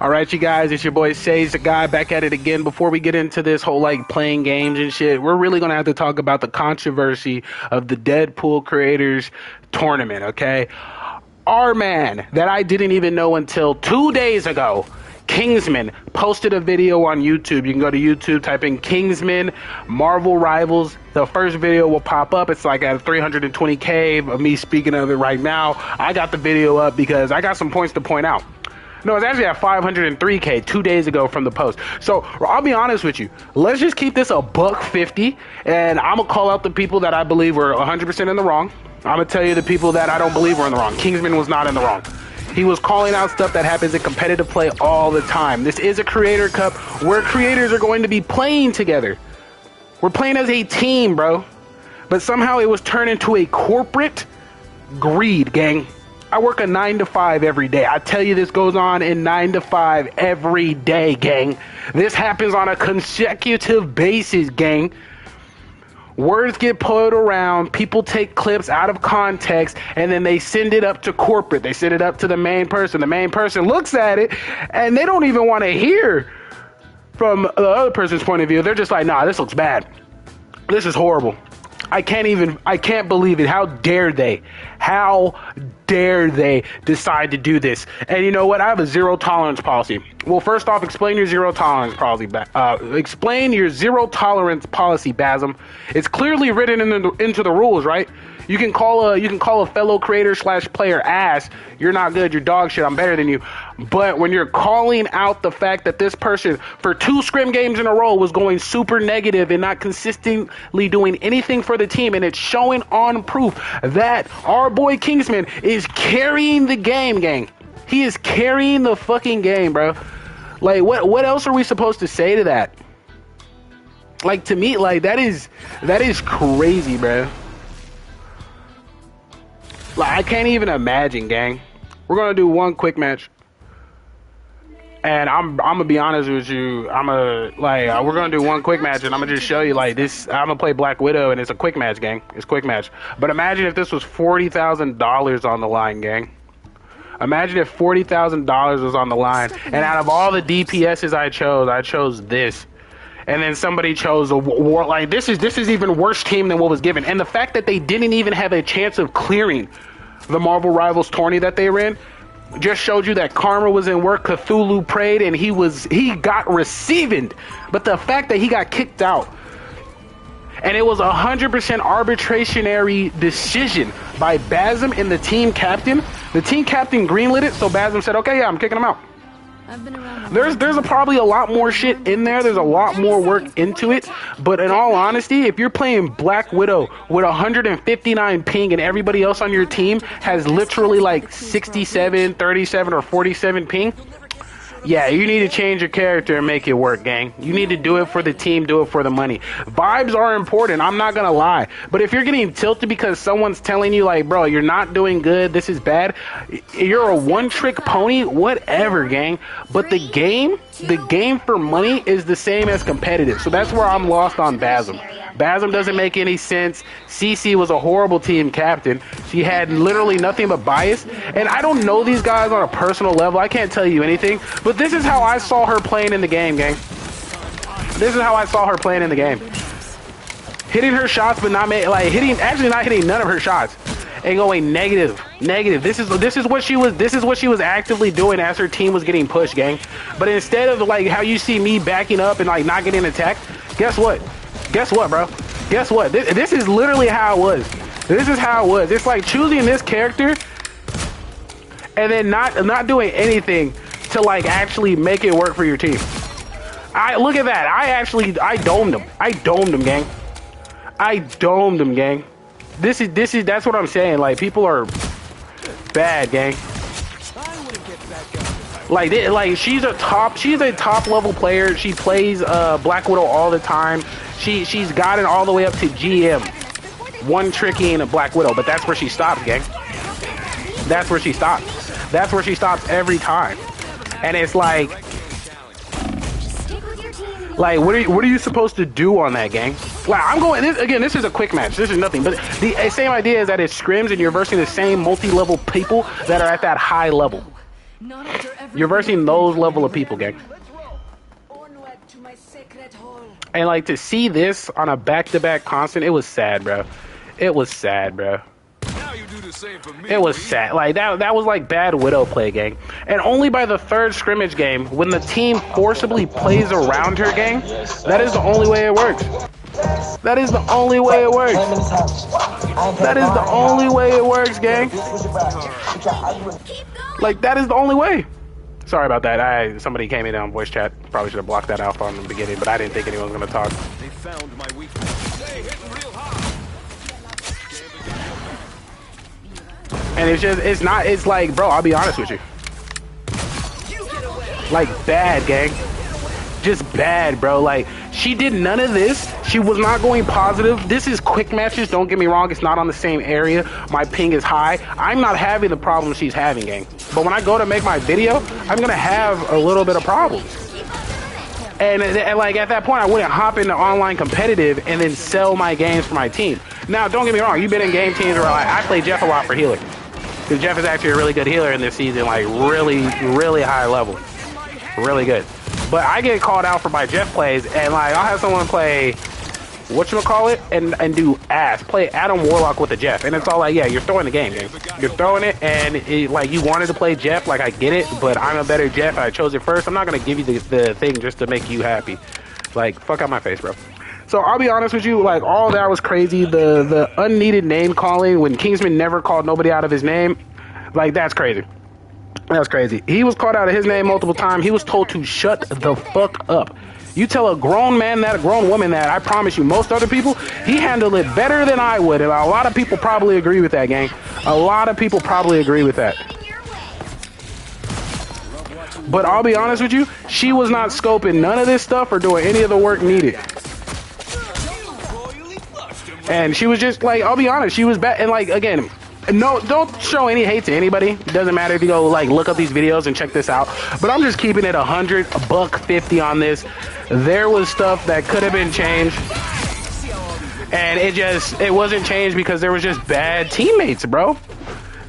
All right, you guys, it's your boy Sage the Guy back at it again. Before we get into this whole like playing games and shit, we're really gonna have to talk about the controversy of the Deadpool creators tournament, okay? Our man that I didn't even know until 2 days ago, Kingsman, posted a video on YouTube. You can go to YouTube, type in Kingsman Marvel Rivals. The first video will pop up. It's like at 320K of me speaking of it right now. I got the video up because I got some points to point out. No, it's actually at 503K 2 days ago from the post. So I'll be honest with you. Let's just keep this a $150, and I'm gonna call out the people that I believe were 100% in the wrong. I'm gonna tell you the people that I don't believe were in the wrong. Kingsman was not in the wrong. He was calling out stuff that happens in competitive play all the time. This is a creator cup where creators are going to be playing together. We're playing as a team, bro. But somehow it was turned into a corporate greed, gang. I work a 9 to 5 every day. I tell you, this goes on in 9 to 5 every day, gang. This happens on a consecutive basis, gang. Words get put around, people take clips out of context, and then they send it up to corporate. They send it up to the main person. The main person looks at it, and they don't even want to hear from the other person's point of view. They're just like, nah, this looks bad. This is horrible. I can't believe it. How dare they? How dare they decide to do this? And you know what? I have a zero tolerance policy. Well, first off, explain your zero tolerance policy. Explain your zero tolerance policy, Basm. It's clearly written into the rules, right? You can call a fellow creator / player ass. You're not good. You're dog shit. I'm better than you. But when you're calling out the fact that this person for 2 scrim games in a row was going super negative and not consistently doing anything for the team, and it's showing on proof that our boy Kingsman is carrying the game, gang. He is carrying the fucking game, bro. Like, what else are we supposed to say to that? Like, to me, like, that is crazy, bro. Like, I can't even imagine, gang. We're gonna do one quick match, and I'm gonna be honest with you. We're gonna do one quick match, and I'm gonna just show you like this. I'm gonna play Black Widow, and it's a quick match, gang. It's a quick match. But imagine if this was $40,000 on the line, gang. Imagine if $40,000 was on the line, and out of all the DPSs I chose this. And then somebody chose a war. Like, this is even worse team than what was given. And the fact that they didn't even have a chance of clearing the Marvel Rivals tourney that they ran just showed you that karma was in work. Cthulhu prayed, and he got received. But the fact that he got kicked out, and it was 100% arbitrary decision by Basm and the team captain. The team captain greenlit it, so Basm said, "Okay, yeah, I'm kicking him out." There's probably a lot more shit in there. There's a lot more work into it. But in all honesty, if you're playing Black Widow with 159 ping and everybody else on your team has literally like 67, 37, or 47 ping, yeah, you need to change your character and make it work, gang. You need to do it for the team, do it for the money. Vibes are important, I'm not gonna lie. But if you're getting tilted because someone's telling you like, bro, you're not doing good, this is bad, you're a one-trick pony, whatever, gang. But the game for money is the same as competitive. So that's where I'm lost on Basm. Basm doesn't make any sense. CC was a horrible team captain. She had literally nothing but bias. And I don't know these guys on a personal level. I can't tell you anything. But this is how I saw her playing in the game, gang. This is how I saw her playing in the game. Hitting her shots, but not hitting none of her shots. And going negative. This is what she was actively doing as her team was getting pushed, gang. But instead of like how you see me backing up and like not getting attacked, guess what? Guess what, bro? Guess what? This is literally how it was. This is how it was. It's like choosing this character and then not doing anything to like actually make it work for your team. Look at that. I domed him. I domed him, gang. I domed him, gang. That's what I'm saying. Like, people are bad, gang. Like she's a top level player. She plays Black Widow all the time. She's gotten all the way up to GM, one tricking a Black Widow, but that's where she stops, gang. That's where she stops. That's where she stops every time. And it's like what are you supposed to do on that, gang? Like, I'm going this is a quick match. This is nothing, but the same idea is that it's scrims and you're versing the same multi-level people that are at that high level. You're versing those level of people, gang. And like to see this on a back-to-back constant, it was sad, bro. It was sad, bro. It was sad. Like that was like bad Widow play, gang. And only by the third scrimmage game, when the team forcibly plays around her, gang, that is the only way it works. That is the only way it works. That is the only way it works, gang. Like that is the only way. Sorry about that. Somebody came in on voice chat. Probably should have blocked that out from the beginning, but I didn't think anyone was gonna talk. They found my weakness. Hey, hitting real hard. And it's like, bro, I'll be honest with you. Like, bad, gang. Just bad, bro. Like, she did none of this. She was not going positive. This is quick matches. Don't get me wrong. It's not on the same area. My ping is high. I'm not having the problem she's having, gang. But when I go to make my video, I'm going to have a little bit of problems. And like, at that point, I wouldn't hop into online competitive and then sell my games for my team. Now, don't get me wrong. You've been in game teams where like, I play Jeff a lot for healer. Because Jeff is actually a really good healer in this season. Like, really, really high level. Really good. But I get called out for my Jeff plays, and like I'll have someone play whatchamacallit and do ass. Play Adam Warlock with a Jeff. And it's all like, yeah, you're throwing the game, dude. You're throwing it, and like you wanted to play Jeff, like I get it, but I'm a better Jeff. I chose it first. I'm not gonna give you the thing just to make you happy. Like, fuck out my face, bro. So I'll be honest with you, like all that was crazy. The unneeded name calling when Kingsman never called nobody out of his name, like that's crazy. That's crazy. He was called out of his name multiple times. He was told to shut the fuck up. You tell a grown man that, a grown woman that, I promise you, most other people, he handled it better than I would. And a lot of people probably agree with that, gang. A lot of people probably agree with that. But I'll be honest with you, she was not scoping none of this stuff or doing any of the work needed. And she was just like, I'll be honest, she was bad. And like, again, no, don't show any hate to anybody. It doesn't matter if you go like look up these videos and check this out. But I'm just keeping it 100, $150 on this. There was stuff that could have been changed, and it wasn't changed because there was just bad teammates, bro.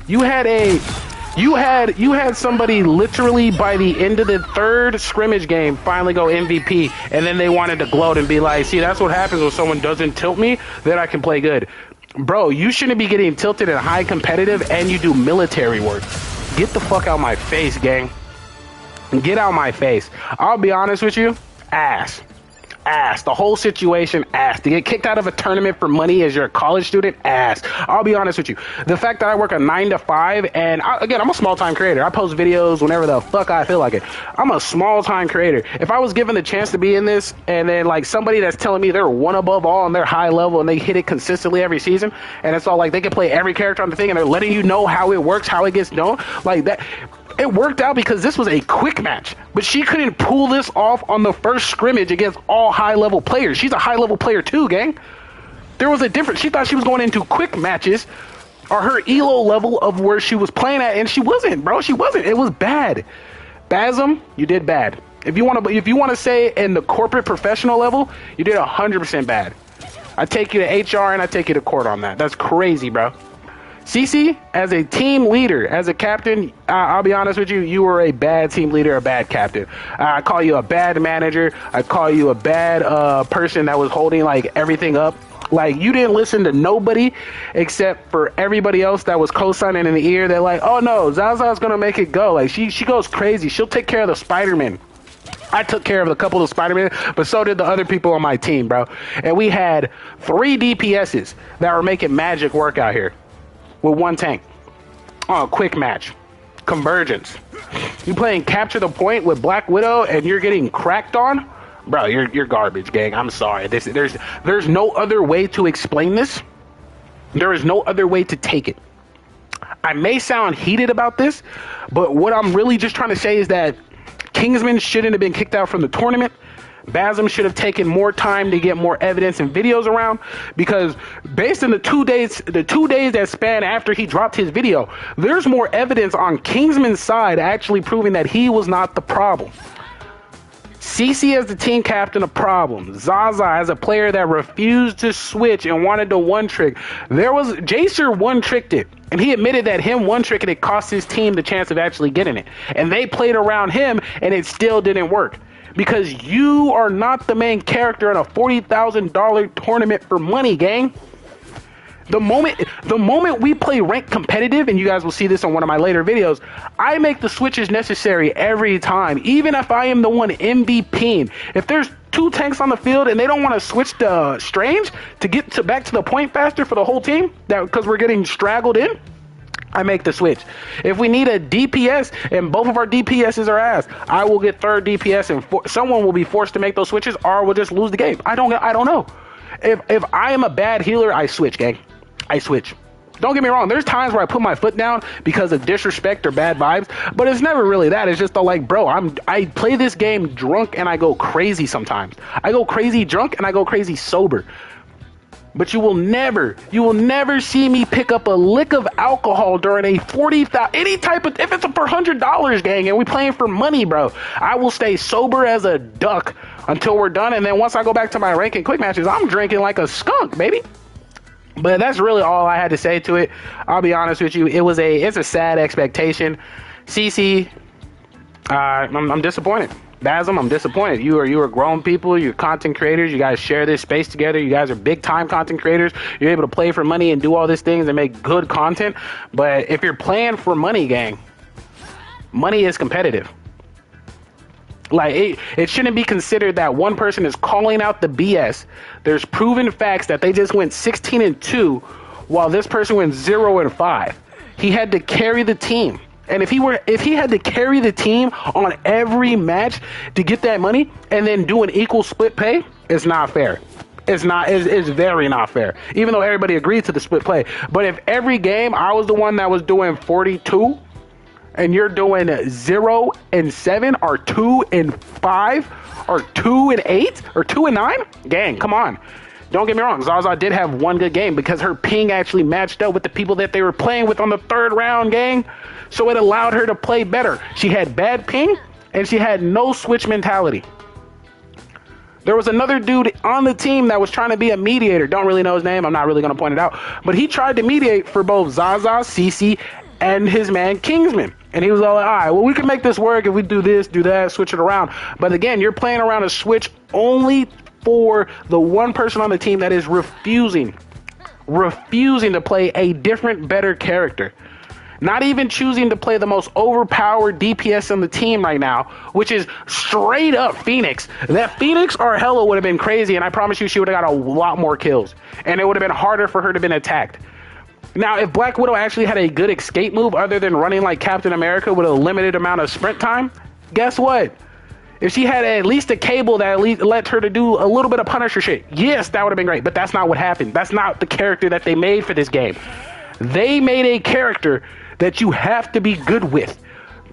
You had somebody literally by the end of the third scrimmage game finally go MVP, and then they wanted to gloat and be like, see, that's what happens when someone doesn't tilt me, then I can play good. Bro, you shouldn't be getting tilted in high competitive and you do military work. Get the fuck out my face, gang. Get out my face. I'll be honest with you, ass. Ass. The whole situation, ass. To get kicked out of a tournament for money as you're a college student, ass. I'll be honest with you. The fact that I work a 9 to 5, and again, I'm a small-time creator. I post videos whenever the fuck I feel like it. I'm a small-time creator. If I was given the chance to be in this, and then like somebody that's telling me they're one above all and they're high level and they hit it consistently every season, and it's all like they can play every character on the thing and they're letting you know how it works, how it gets done, like that. It worked out because this was a quick match, but she couldn't pull this off on the first scrimmage against all high-level players. She's a high-level player too, gang. There was a difference. She thought she was going into quick matches or her elo level of where she was playing at, and she wasn't, bro. She wasn't. It was bad. Basm, you did bad. If you want to say in the corporate professional level, you did 100% bad. I take you to HR and I take you to court on that. That's crazy, bro. CC, as a team leader, as a captain, I'll be honest with you, you were a bad team leader, a bad captain. I call you a bad manager. I call you a bad person that was holding like everything up. Like, you didn't listen to nobody except for everybody else that was co-signing in the ear. They're like, oh no, Zaza's gonna make it go. Like, she goes crazy. She'll take care of the Spider-Man. I took care of a couple of Spider-Man, but so did the other people on my team, bro. And we had 3 DPSs that were making magic work out here. With 1 tank. Oh, quick match. Convergence. You playing capture the point with Black Widow and you're getting cracked on? Bro, you're garbage, gang. I'm sorry. There's no other way to explain this. There is no other way to take it. I may sound heated about this, but what I'm really just trying to say is that Kingsman shouldn't have been kicked out from the tournament. Basm should have taken more time to get more evidence and videos around, because based on the 2 days that span after he dropped his video, there's more evidence on Kingsman's side actually proving that he was not the problem. CC as the team captain, a problem. Zaza as a player that refused to switch and wanted to one-trick. Jacer one-tricked it, and he admitted that him one-tricking it cost his team the chance of actually getting it. And they played around him, and it still didn't work. Because you are not the main character in a $40,000 tournament for money, gang. The moment we play ranked competitive, and you guys will see this on one of my later videos, I make the switches necessary every time, even if I am the one MVPing. If there's 2 tanks on the field and they don't want to switch to Strange to get back to the point faster for the whole team, because we're getting straggled in, I make the switch. If we need a DPS and both of our DPSs are ass, I will get third DPS and someone will be forced to make those switches, or we'll just lose the game. I don't know. If I am a bad healer, I switch, gang. I switch. Don't get me wrong. There's times where I put my foot down because of disrespect or bad vibes, but it's never really that. It's just like, bro, I play this game drunk and I go crazy sometimes. I go crazy drunk and I go crazy sober. But you will never see me pick up a lick of alcohol during a 40,000, any type of, if it's for $100, gang, and we playing for money, bro. I will stay sober as a duck until we're done, and then once I go back to my ranking quick matches, I'm drinking like a skunk, baby. But that's really all I had to say to it. I'll be honest with you, it's a sad expectation. CC, I'm disappointed. Basm, I'm disappointed. You are grown people. You're content creators. You guys share this space together. You guys are big time content creators. You're able to play for money and do all these things and make good content. But if you're playing for money, gang, money is competitive. Like, it shouldn't be considered that one person is calling out the BS. There's proven facts that they just went 16-2 while this person went 0-5. He had to carry the team. And if he had to carry the team on every match to get that money and then do an equal split pay, it's not fair. It's very not fair. Even though everybody agreed to the split play. But if every game I was the one that was doing 42 and you're doing 0-7 or 2-5 or 2-8 or 2-9, gang, come on. Don't get me wrong, Zaza did have one good game because her ping actually matched up with the people that they were playing with on the 3rd round, gang. So it allowed her to play better. She had bad ping and she had no switch mentality. There was another dude on the team that was trying to be a mediator. Don't really know his name. I'm not really going to point it out. But he tried to mediate for both Zaza, CC, and his man Kingsman. And he was all like, all right, well, we can make this work if we do this, do that, switch it around. But again, you're playing around a switch only for the one person on the team that is refusing to play a different, better character. Not even choosing to play the most overpowered DPS on the team right now, which is straight up Phoenix. That Phoenix or Hella would have been crazy, and I promise you she would have got a lot more kills. And it would have been harder for her to been attacked. Now, if Black Widow actually had a good escape move other than running like Captain America with a limited amount of sprint time, guess what? If she had at least a cable that at least let her to do a little bit of Punisher shit, yes, that would have been great. But that's not what happened. That's not the character that they made for this game. They made a character that you have to be good with.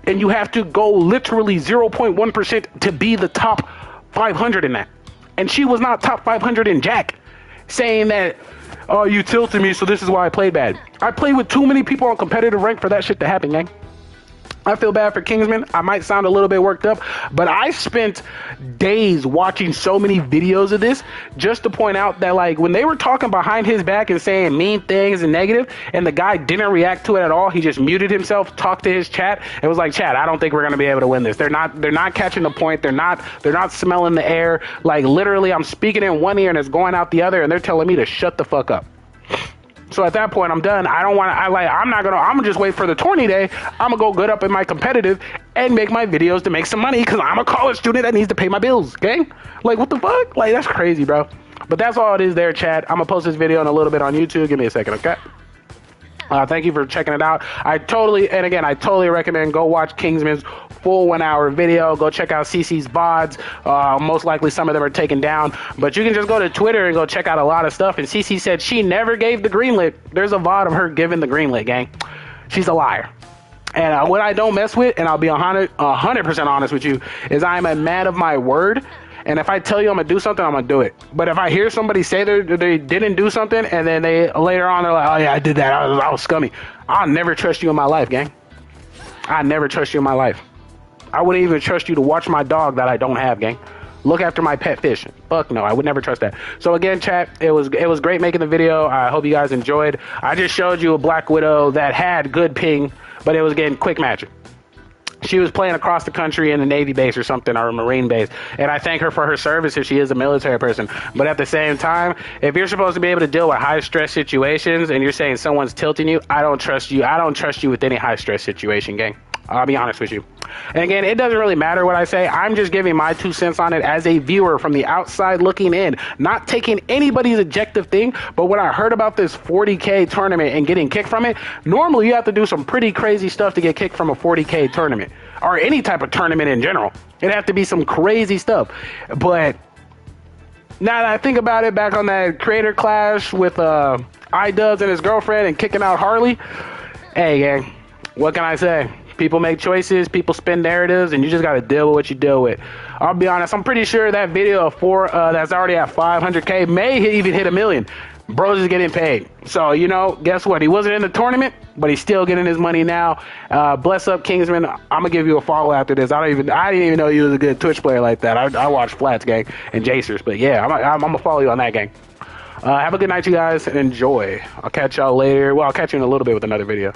And you have to go literally 0.1% to be the top 500 in that. And she was not top 500 in Jack. Saying that, oh, you tilted me, so this is why I played bad. I played with too many people on competitive rank for that shit to happen, gang. I feel bad for Kingsman. I might sound a little bit worked up, but I spent days watching so many videos of this just to point out that, like, when they were talking behind his back and saying mean things and negative, and the guy didn't react to it at all, he just muted himself, talked to his chat, and was like, chat, I don't think we're gonna be able to win this. They're not catching the point. They're not smelling the air. Like, literally, I'm speaking in one ear and it's going out the other, and they're telling me to shut the fuck up. So at that point, I'm done. I'm gonna just wait for the tourney day. I'm gonna go good up in my competitive and make my videos to make some money because I'm a college student that needs to pay my bills, okay? Like, what the fuck? Like, that's crazy, bro. But that's all it is there, chat. I'm gonna post this video in a little bit on YouTube. Give me a second, okay? Thank you for checking it out. I totally recommend go watch Kingsman's full 1 hour video. Go check out CC's VODs. Most likely some of them are taken down, but you can just go to Twitter and go check out a lot of stuff. And CC said she never gave the green lit. There's a VOD of her giving the green lit, gang. She's a liar. And what I don't mess with, and I'll be 100% honest with you, is I am a man of my word. And if I tell you I'm gonna do something, I'm gonna do it. But if I hear somebody say they didn't do something, and then they later on they're like, oh yeah, I did that, I was scummy, I'll never trust you in my life, gang. I never trust you in my life. I wouldn't even trust you to watch my dog that I don't have, gang. Look after my pet fish. Fuck no, I would never trust that. So again, chat, it was great making the video. I hope you guys enjoyed. I just showed you a Black Widow that had good ping, but it was getting quick matching. She was playing across the country in a Navy base or something, or a Marine base. And I thank her for her service if she is a military person. But at the same time, if you're supposed to be able to deal with high-stress situations and you're saying someone's tilting you, I don't trust you. I don't trust you with any high-stress situation, gang. I'll be honest with you. And again, it doesn't really matter what I say. I'm just giving my 2 cents on it as a viewer from the outside looking in, not taking anybody's objective thing. But when I heard about this 40K tournament and getting kicked from it, normally you have to do some pretty crazy stuff to get kicked from a 40K tournament, or any type of tournament in general. It'd have to be some crazy stuff. But now that I think about it, back on that creator clash with iDubbbz and his girlfriend and kicking out Harley, hey gang, what can I say? People make choices, people spin narratives, and you just got to deal with what you deal with. I'll be honest, I'm pretty sure that video of that's already at 500K may even hit 1 million. Bros is getting paid. So, you know, guess what? He wasn't in the tournament, but he's still getting his money now. Bless up, Kingsman. I'm going to give you a follow after this. I didn't even know you was a good Twitch player like that. I watched Flats, gang, and Jacers. But yeah, I'm going to follow you on that, gang. Have a good night, you guys, and enjoy. I'll catch y'all later. Well, I'll catch you in a little bit with another video.